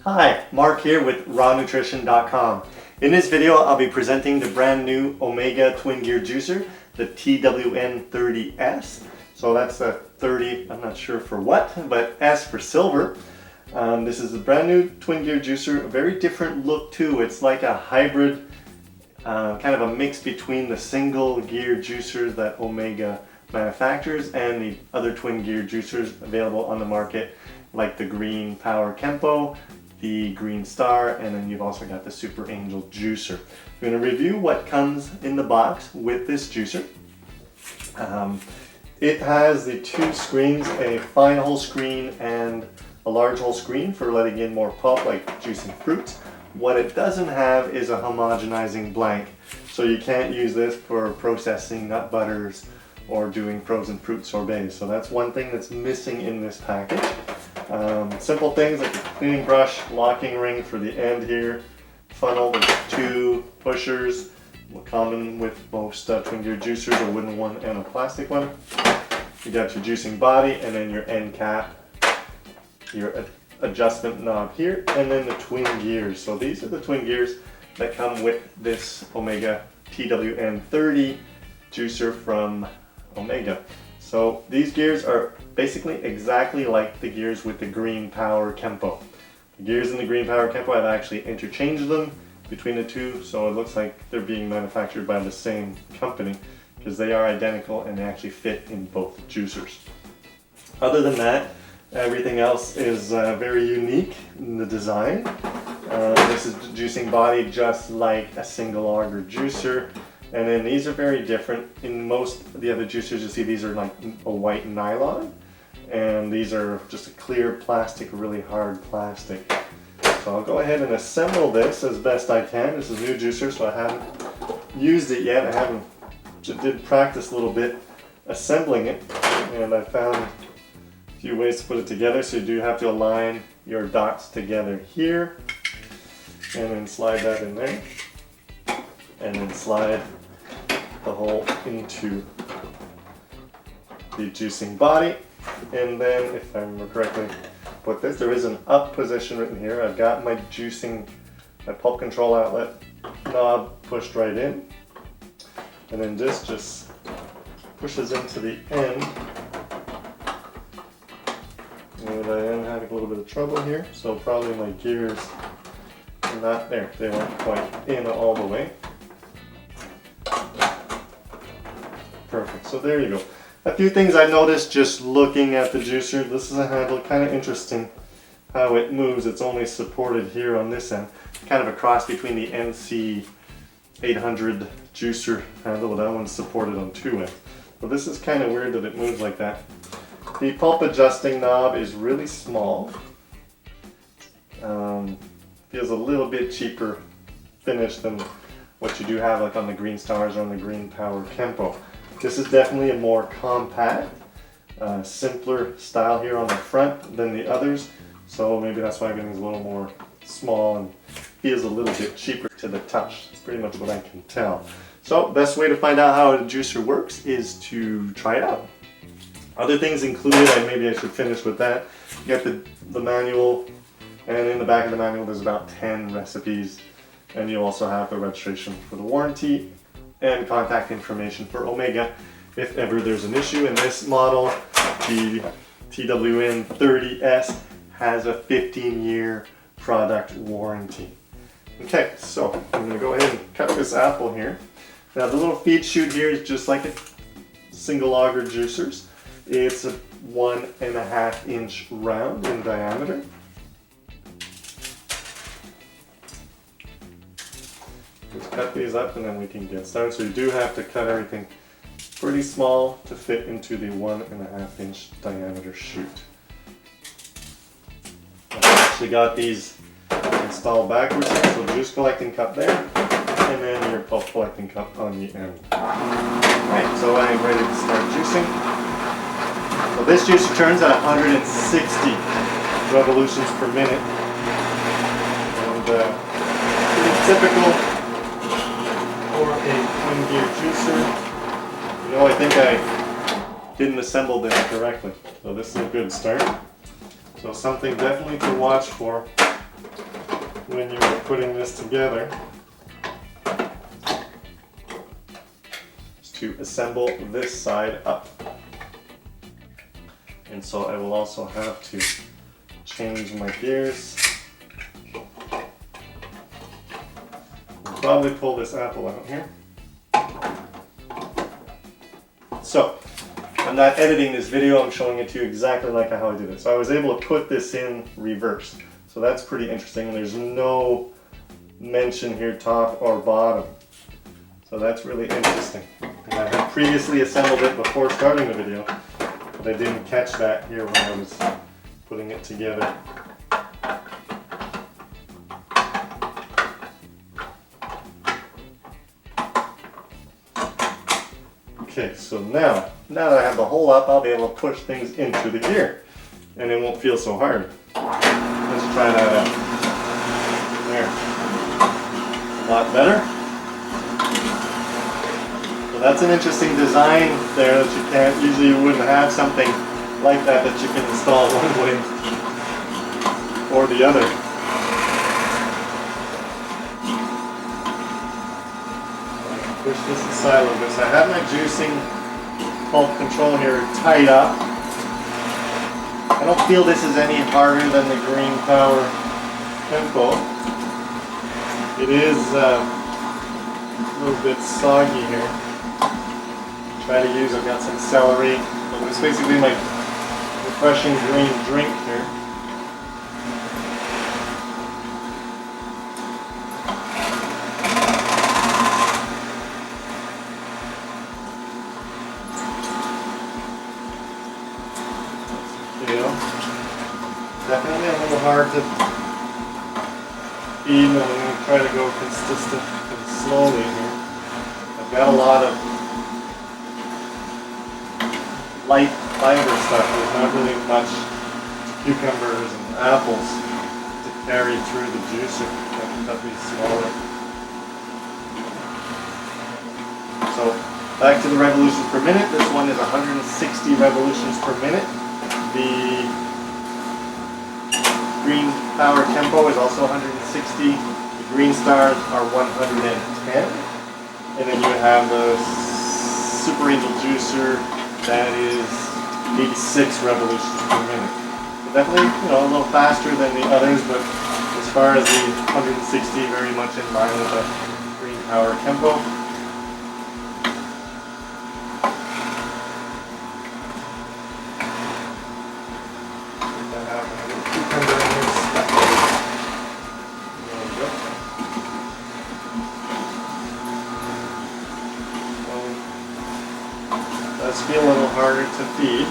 Hi, Mark here with RawNutrition.com. In this video, I'll be presenting the brand new Omega Twin Gear Juicer, the TWN30S. So that's a 30, I'm not sure for what, but S for silver. This is a brand new twin gear juicer, a very different look too. It's like a hybrid, kind of a mix between the single gear juicers that Omega manufactures and the other twin gear juicers available on the market, like the Green Power Kempo, the Green Star, and then you've also got the Super Angel juicer. I'm going to review what comes in the box with this juicer. It has the two screens, a fine hole screen and a large hole screen for letting in more pulp, like juicing fruits. What it doesn't have is a homogenizing blank, so you can't use this for processing nut butters or doing frozen fruit sorbets. So that's one thing that's missing in this package. Simple things like a cleaning brush, locking ring for the end here, funnel with two pushers, common with most twin gear juicers, a wooden one and a plastic one. You got your juicing body and then your end cap, your adjustment knob here, and then the twin gears. So these are the twin gears that come with this Omega TWN30 juicer from Omega. So these gears are basically exactly like the gears with the Green Power Kempo. The gears in the Green Power Kempo, I've actually interchanged them between the two, so it looks like they're being manufactured by the same company because they are identical and they actually fit in both juicers. Other than that, everything else is very unique in the design. This is the juicing body just like a single auger juicer. And then these are very different. In most of the other juicers you see, these are like a white nylon. And these are just a clear plastic, really hard plastic. So I'll go ahead and assemble this as best I can. This is a new juicer, so I haven't used it yet. I did practice a little bit assembling it. And I found a few ways to put it together. So you do have to align your dots together here. And then slide that in there. And then slide the hole into the juicing body. And then, if I remember correctly, put this, there is an up position written here. I've got my juicing, my pulp control outlet knob pushed right in. And then this just pushes into the end. And I am having a little bit of trouble here, so probably my gears are not there. They weren't quite in all the way. Perfect, so there you go. A few things I noticed just looking at the juicer. This is a handle, kind of interesting how it moves. It's only supported here on this end. Kind of a cross between the NC 800 juicer handle, but that one's supported on two ends. So this is kind of weird that it moves like that. The pulp adjusting knob is really small. Feels a little bit cheaper finish than what you do have like on the Green Stars or on the Green Power Kempo. This is definitely a more compact, simpler style here on the front than the others, so maybe that's why everything's a little more small and feels a little bit cheaper to the touch. That's pretty much what I can tell. So best way to find out how a juicer works is to try it out. Other things included, maybe I should finish with that. You got the manual, and in the back of the manual there's about 10 recipes, and you also have the registration for the warranty and contact information for Omega if ever there's an issue. In this model, the TWN30S has a 15-year product warranty. Okay, so I'm going to go ahead and cut this apple here. Now the little feed chute here is just like a single auger juicers. It's a 1.5 inch round in diameter. Just cut these up and then we can get started. So you do have to cut everything pretty small to fit into the 1.5 inch diameter chute. I've actually got these installed backwards, so juice collecting cup there, and then your pulp collecting cup on the end. Alright, so I am ready to start juicing. So this juicer turns at 160 revolutions per minute, and pretty typical for a twin gear juicer. You know, I think I didn't assemble this correctly. So this is a good start. So something definitely to watch for when you're putting this together is to assemble this side up. And so I will also have to change my gears. I'll probably pull this apple out here. So, I'm not editing this video, I'm showing it to you exactly like how I did it. So I was able to put this in reverse. So that's pretty interesting, and there's no mention here top or bottom. So that's really interesting. And I had previously assembled it before starting the video, but I didn't catch that here when I was putting it together. Okay, so now that I have the hole up, I'll be able to push things into the gear, and it won't feel so hard. Let's try that out. There. A lot better. So that's an interesting design there that you can't, usually you wouldn't have something like that you can install one way or the other. Push this aside a little bit. So I have my juicing pulp control here tied up. I don't feel this is any harder than the Green Power Tempo. It is a little bit soggy here. Try to use, I've got some celery. So it's basically my refreshing green drink here. Definitely a little hard to feed, and I'm going to try to go consistent and slowly here. I've got a lot of light fiber stuff. There's not really much cucumbers and apples to carry through the juicer. I can cut these smaller. So back to the revolutions per minute. This one is 160 revolutions per minute. The Green Power Tempo is also 160. The Green Stars are 110. And then you have the Super Angel Juicer that is 86 revolutions per minute. So definitely, a little faster than the others, but as far as the 160, very much in line with the Green Power Tempo. Does feel a little harder to feed.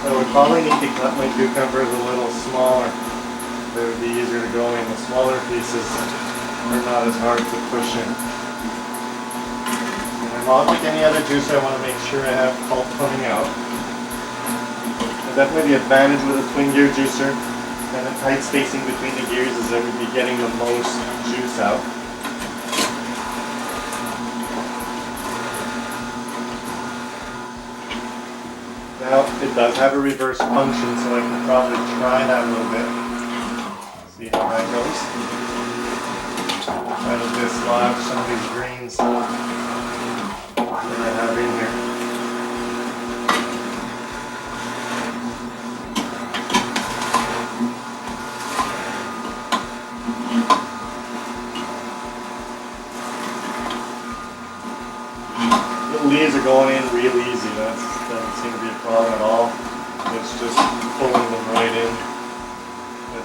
I would probably need to cut my cucumbers a little smaller. They would be easier to go in. The smaller pieces are not as hard to push in. And like any other juicer, I want to make sure I have pulp coming out. And definitely the advantage with a twin gear juicer and the tight spacing between the gears is that we'd be getting the most juice out. Now, it does have a reverse function, so I can probably try that a little bit. See how that goes. Try to dislodge some of these greens that I have in here. The leaves are going in real easy. That doesn't seem to be a problem at all. It's just pulling them right in.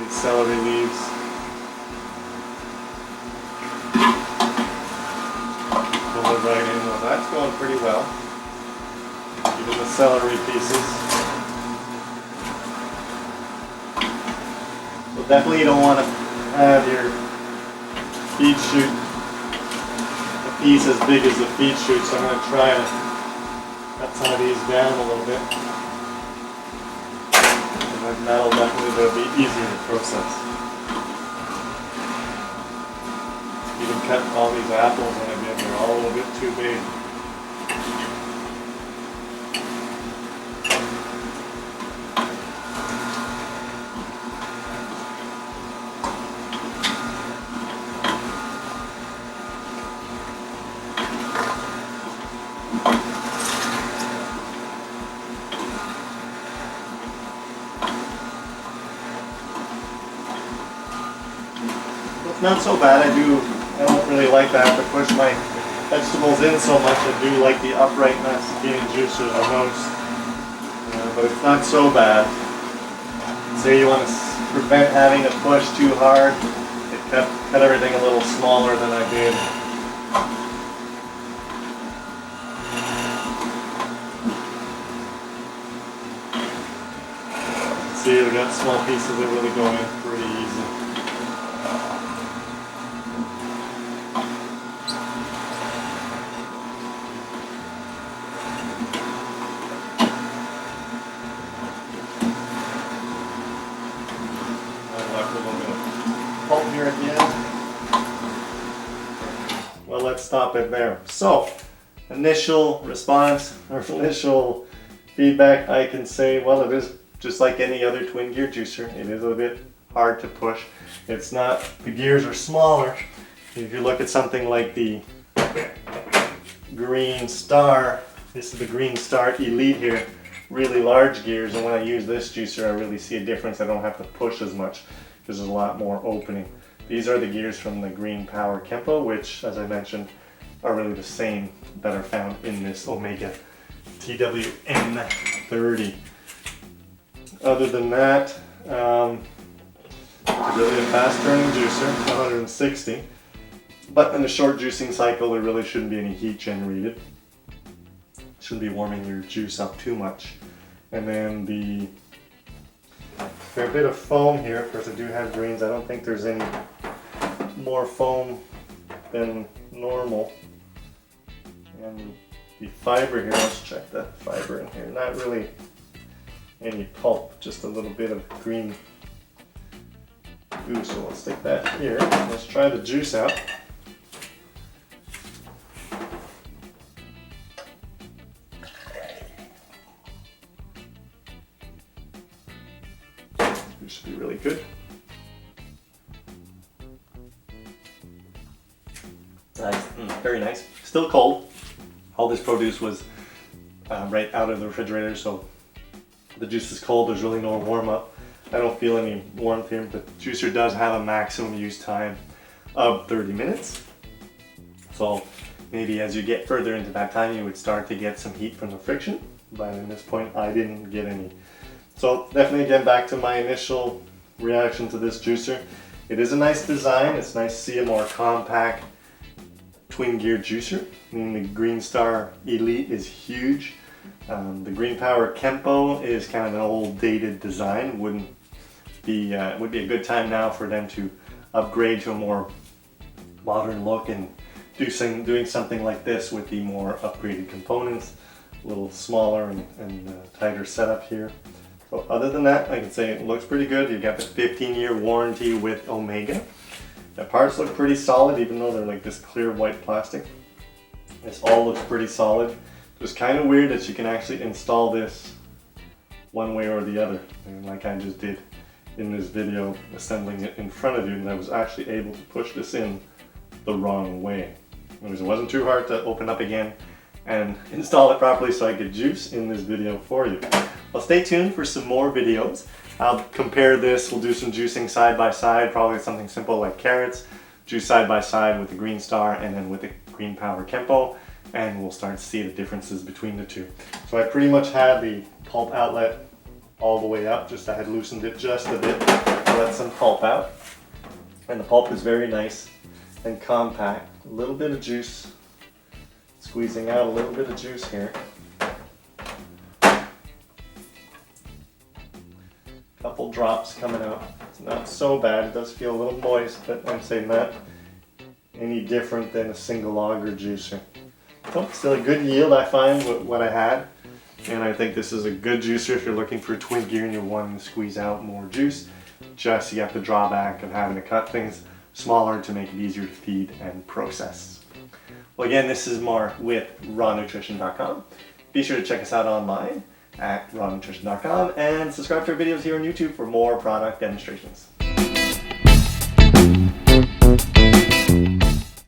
These celery leaves. Pull it right in. Well, that's going pretty well. even the celery pieces. So definitely you don't want to have your feed chute a piece as big as the feed chute, so I'm going to try to cut some of these down a little bit. And that'll definitely be easier to process. Even cut all these apples when I did, they're all a little bit too big. Not so bad. I don't really like to have to push my vegetables in so much. I do like the upright masticating juicer the most, but it's not so bad. Say you want to prevent having to push too hard, it cut everything a little smaller than I did. See, we got small pieces that really go in pretty easy. Here at the end. Well, let's stop it there. So, initial response or initial feedback, I can say, well, it is just like any other twin gear juicer. It is a bit hard to push. It's not, the gears are smaller. If you look at something like the Green Star, this is the Green Star Elite here, really large gears, and when I use this juicer, I really see a difference. I don't have to push as much because there's a lot more opening. These are the gears from the Green Power Kempo, which, as I mentioned, are really the same that are found in this Omega TWN30. Other than that, it's really a fast turning juicer, 160. But in a short juicing cycle, there really shouldn't be any heat generated. Shouldn't be warming your juice up too much. And then the fair bit of foam here. Of course, I do have grains. I don't think there's any more foam than normal. And the fiber here, let's check that fiber in here. Not really any pulp, just a little bit of green goo. So let's stick that here. Let's try the juice out. This should be really good. Nice, very nice. Still cold. All this produce was right out of the refrigerator, so the juice is cold. There's really no warm up. I don't feel any warmth here. The juicer does have a maximum use time of 30 minutes. So maybe as you get further into that time, you would start to get some heat from the friction. But at this point, I didn't get any. So definitely again, back to my initial reaction to this juicer. It is a nice design. It's nice to see a more compact twin gear juicer. I mean, the Green Star Elite is huge. The Green Power Kempo is kind of an old dated design. Would be a good time now for them to upgrade to a more modern look and doing something like this with the more upgraded components, a little smaller and tighter setup here. So other than that, I can say it looks pretty good. You've got the 15-year warranty with Omega. The parts look pretty solid, even though they're like this clear white plastic. This all looks pretty solid. It's kind of weird that you can actually install this one way or the other, and like I just did in this video assembling it in front of you, and I was actually able to push this in the wrong way. It wasn't too hard to open up again and install it properly so I could juice in this video for you. Well, stay tuned for some more videos. I'll compare this, we'll do some juicing side by side, probably something simple like carrots, juice side by side with the Green Star and then with the Green Power Kempo, and we'll start to see the differences between the two. So I pretty much had the pulp outlet all the way up, just I had loosened it just a bit to let some pulp out. And the pulp is very nice and compact. A little bit of juice, squeezing out a little bit of juice here. drops coming out. It's not so bad. It does feel a little moist, but I'm saying not any different than a single auger juicer. So still a good yield, I find, with what I had. And I think this is a good juicer if you're looking for twin gear and you're wanting to squeeze out more juice. Just you have the drawback of having to cut things smaller to make it easier to feed and process. Well, again, this is Mark with RawNutrition.com. Be sure to check us out online at RawNutrition.com and subscribe to our videos here on YouTube for more product demonstrations.